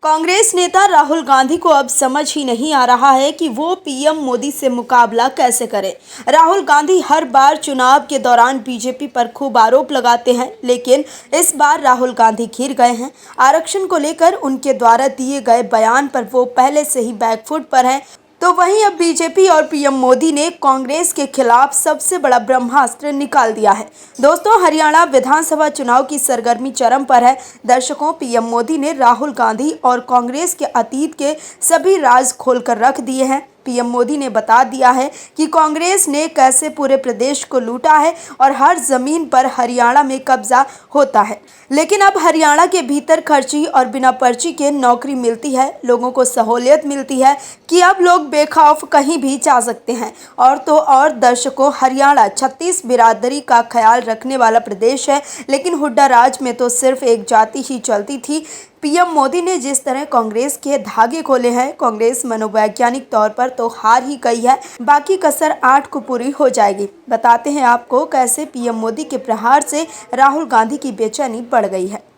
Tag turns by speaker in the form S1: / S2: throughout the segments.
S1: कांग्रेस नेता राहुल गांधी को अब समझ ही नहीं आ रहा है कि वो पीएम मोदी से मुकाबला कैसे करें। राहुल गांधी हर बार चुनाव के दौरान बीजेपी पर खूब आरोप लगाते हैं, लेकिन इस बार राहुल गांधी घिर गए हैं। आरक्षण को लेकर उनके द्वारा दिए गए बयान पर वो पहले से ही बैकफुट पर हैं। तो वहीं अब बीजेपी और पीएम मोदी ने कांग्रेस के खिलाफ सबसे बड़ा ब्रह्मास्त्र निकाल दिया है। दोस्तों, हरियाणा विधानसभा चुनाव की सरगर्मी चरम पर है। दर्शकों, पीएम मोदी ने राहुल गांधी और कांग्रेस के अतीत के सभी राज खोलकर रख दिए हैं। पीएम मोदी ने बता दिया है कि कांग्रेस ने कैसे पूरे प्रदेश को लूटा है और हर जमीन पर हरियाणा में कब्जा होता है। लेकिन अब हरियाणा के भीतर खर्ची और बिना पर्ची के नौकरी मिलती है। लोगों को सहूलियत मिलती है कि अब लोग बेखौफ कहीं भी जा सकते हैं। और तो और दर्शकों, हरियाणा 36 बिरादरी का ख्याल रखने वाला प्रदेश है, लेकिन हुड्डा राज में तो सिर्फ एक जाति ही चलती थी। पीएम मोदी ने जिस तरह कांग्रेस के धागे खोले हैं, कांग्रेस मनोवैज्ञानिक तौर पर तो हार ही गई है, बाकी कसर 8 को पूरी हो जाएगी। बताते हैं आपको कैसे पीएम मोदी के प्रहार से राहुल गांधी की बेचैनी बढ़ गई है।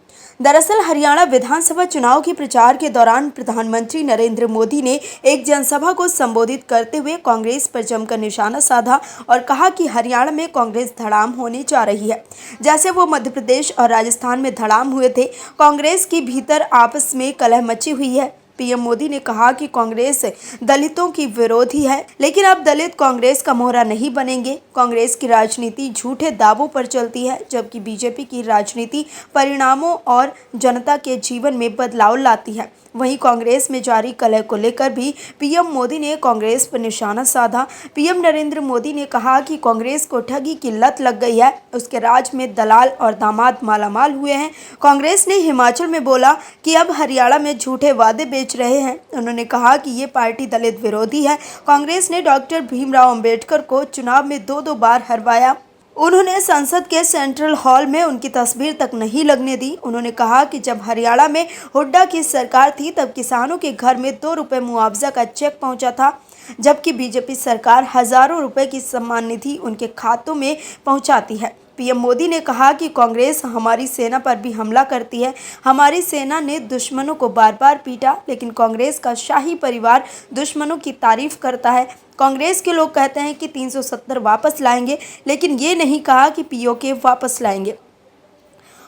S1: दरअसल हरियाणा विधानसभा चुनाव के प्रचार के दौरान प्रधानमंत्री नरेंद्र मोदी ने एक जनसभा को संबोधित करते हुए कांग्रेस पर जमकर निशाना साधा और कहा कि हरियाणा में कांग्रेस धड़ाम होने जा रही है, जैसे वो मध्य प्रदेश और राजस्थान में धड़ाम हुए थे। कांग्रेस के भीतर आपस में कलह मची हुई है। पीएम मोदी ने कहा कि कांग्रेस दलितों की विरोधी है, लेकिन अब दलित कांग्रेस का मोहरा नहीं बनेंगे। कांग्रेस की राजनीति झूठे दावों पर चलती है, जबकि बीजेपी की राजनीति परिणामों और जनता के जीवन में बदलाव लाती है। वहीं कांग्रेस में जारी कलह को लेकर भी पीएम मोदी ने कांग्रेस पर निशाना साधा। पीएम नरेंद्र मोदी ने कहा कि कांग्रेस को ठगी की लत लग गई है, उसके राज में दलाल और दामाद मालामाल हुए हैं। कांग्रेस ने हिमाचल में बोला कि अब हरियाणा में झूठे वादे बेच रहे हैं। उन्होंने कहा कि ये पार्टी दलित विरोधी है। कांग्रेस ने डॉक्टर भीमराव अंबेडकर को चुनाव में 2-2 बार हरवाया। उन्होंने संसद के सेंट्रल हॉल में उनकी तस्वीर तक नहीं लगने दी। उन्होंने कहा कि जब हरियाणा में हुड्डा की सरकार थी तब किसानों के घर में 2 रुपये मुआवजा का चेक पहुंचा था, जबकि बीजेपी सरकार हजारों रुपए की सम्मान निधि उनके खातों में पहुंचाती है। पीएम मोदी ने कहा कि कांग्रेस हमारी सेना पर भी हमला करती है। हमारी सेना ने दुश्मनों को बार बार पीटा, लेकिन कांग्रेस का शाही परिवार दुश्मनों की तारीफ करता है। कांग्रेस के लोग कहते हैं कि 370 वापस लाएंगे, लेकिन ये नहीं कहा कि पीओके वापस लाएंगे।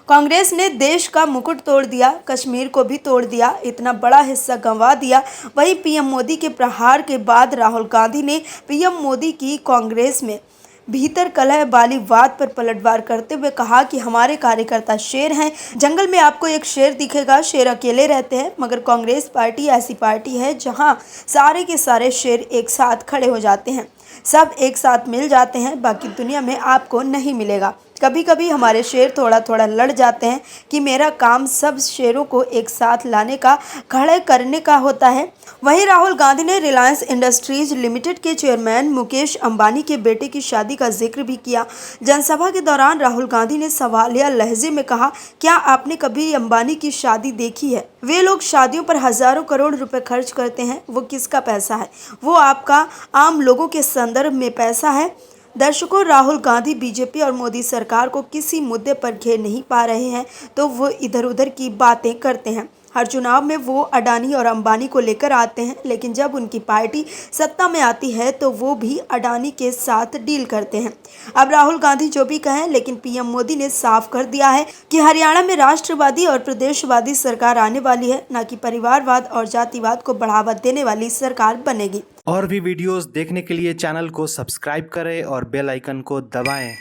S1: कांग्रेस ने देश का मुकुट तोड़ दिया, कश्मीर को भी तोड़ दिया, इतना बड़ा हिस्सा गंवा दिया। वहीं पीएम मोदी के प्रहार के बाद राहुल गांधी ने पीएम मोदी की कांग्रेस में भीतर कलह वाली बात पर पलटवार करते हुए कहा कि हमारे कार्यकर्ता शेर हैं। जंगल में आपको एक शेर दिखेगा, शेर अकेले रहते हैं, मगर कांग्रेस पार्टी ऐसी पार्टी है जहां सारे के सारे शेर एक साथ खड़े हो जाते हैं, सब एक साथ मिल जाते हैं। बाकी दुनिया में आपको नहीं मिलेगा। कभी कभी हमारे शेर थोड़ा थोड़ा लड़ जाते हैं कि मेरा काम सब शेरों को एक साथ लाने का, खड़े करने का होता है। वहीं राहुल गांधी ने रिलायंस इंडस्ट्रीज लिमिटेड के चेयरमैन मुकेश अंबानी के बेटे की शादी का जिक्र भी किया। जनसभा के दौरान राहुल गांधी ने सवालिया लहजे में कहा, क्या आपने कभी अंबानी की शादी देखी है? वे लोग शादियों पर हजारों करोड़ रुपए खर्च करते हैं। वो किसका पैसा है? वो आपका, आम लोगों के संदर्भ में पैसा है। दर्शकों, राहुल गांधी बीजेपी और मोदी सरकार को किसी मुद्दे पर घेर नहीं पा रहे हैं, तो वो इधर उधर की बातें करते हैं। हर चुनाव में वो अडानी और अंबानी को लेकर आते हैं, लेकिन जब उनकी पार्टी सत्ता में आती है तो वो भी अडानी के साथ डील करते हैं। अब राहुल गांधी जो भी कहें, लेकिन पीएम मोदी ने साफ कर दिया है कि हरियाणा में राष्ट्रवादी और प्रदेशवादी सरकार आने वाली है, न कि परिवारवाद और जातिवाद को बढ़ावा देने वाली सरकार बनेगी।
S2: और भी वीडियोस देखने के लिए चैनल को सब्सक्राइब करें और बेल आइकन को दबाएं।